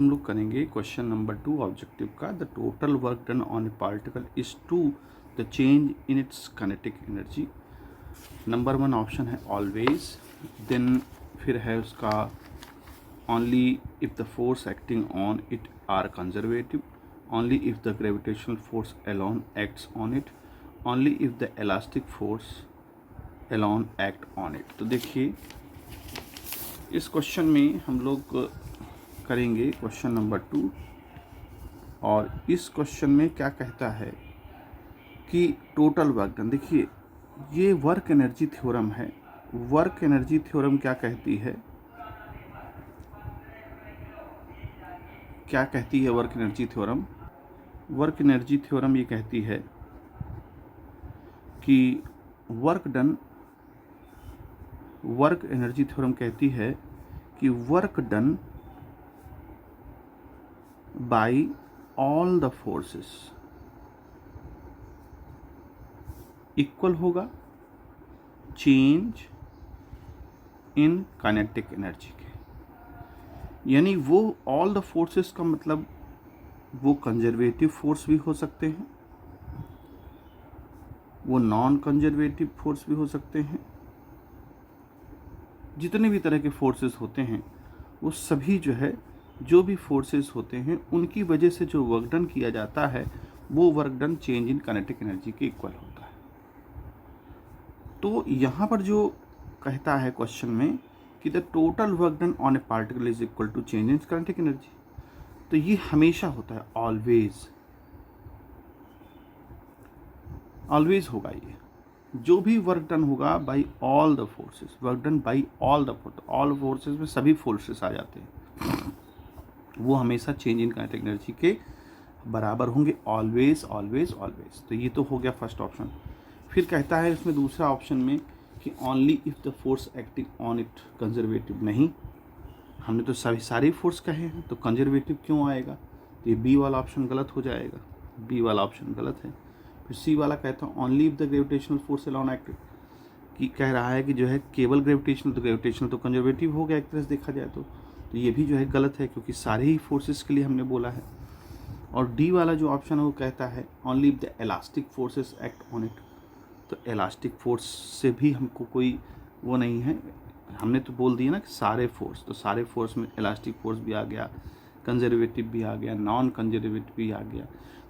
हम लोग करेंगे क्वेश्चन नंबर 2 ऑब्जेक्टिव का। The total work done on a particle is to the change in its kinetic energy. Number 1 option है always, then फिर है उसका only if the force acting on it are conservative, only if the gravitational force alone acts on it, only if the elastic force alone act on it. तो देखिए इस question में हम लोग करेंगे क्वेश्चन नंबर 2, और इस क्वेश्चन में क्या कहता है कि टोटल वर्क डन। देखिए ये वर्क एनर्जी थ्योरम है। वर्क एनर्जी थ्योरम क्या कहती है, क्या कहती है work energy theorem? Work energy theorem ये कहती है कि work done, work energy theorem कहती है कि work done by all the forces equal होगा चेंज इन काइनेटिक एनर्जी के। यानी वो ऑल द फोर्सेस का मतलब वो कंजर्वेटिव फोर्स भी हो सकते हैं, वो नॉन कंजर्वेटिव फोर्स भी हो सकते हैं। जितने भी तरह के फोर्सेस होते हैं वो सभी जो है, जो भी फोर्सेस होते हैं उनकी वजह से जो वर्क डन किया जाता है वो work done change in kinetic energy के इक्वल होता है। तो यहाँ पर जो कहता है क्वेश्चन में कि the total work done on a particle is equal to change in kinetic energy, तो ये हमेशा होता है, ऑलवेज ऑलवेज होगा। ये जो भी वर्क डन होगा by all the forces, work done by all the force, all forces में सभी फोर्सेस आ जाते हैं, वो हमेशा चेंज इन काइनेटिक एनर्जी के बराबर होंगे, ऑलवेज ऑलवेज ऑलवेज। तो ये तो हो गया फर्स्ट ऑप्शन। फिर कहता है इसमें दूसरा ऑप्शन में कि only if the force acting on it conservative. नहीं, हमने तो सभी सारे फोर्स कहे हैं, तो कंजर्वेटिव क्यों आएगा? तो ये बी वाला ऑप्शन गलत हो जाएगा, बी वाला ऑप्शन गलत है। फिर सी वाला कहता है only if the gravitational force alone act, कि कह रहा है कि जो है केवल ग्रेविटेशनल, तो ग्रेविटेशनल तो कंजर्वेटिव हो गया एक तरह से देखा जाए तो ये भी जो है गलत है, क्योंकि सारे ही फोर्सेस के लिए हमने बोला है। और डी वाला जो ऑप्शन है वो कहता है only if the elastic forces act on it, तो इलास्टिक फोर्स से भी हमको कोई वो नहीं है, हमने तो बोल दिया ना कि सारे फोर्स, तो सारे फोर्स में इलास्टिक फोर्स भी आ गया, कंजर्वेटिव भी आ गया, नॉन कंजर्वेटिव भी आ गया,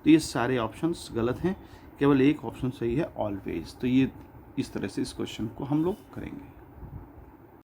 तो ये सारे ऑप्शंस गलत हैं, केवल एक ऑप्शन सही है ऑलवेज। तो ये इस तरह से इस क्वेश्चन को हम लोग करेंगे।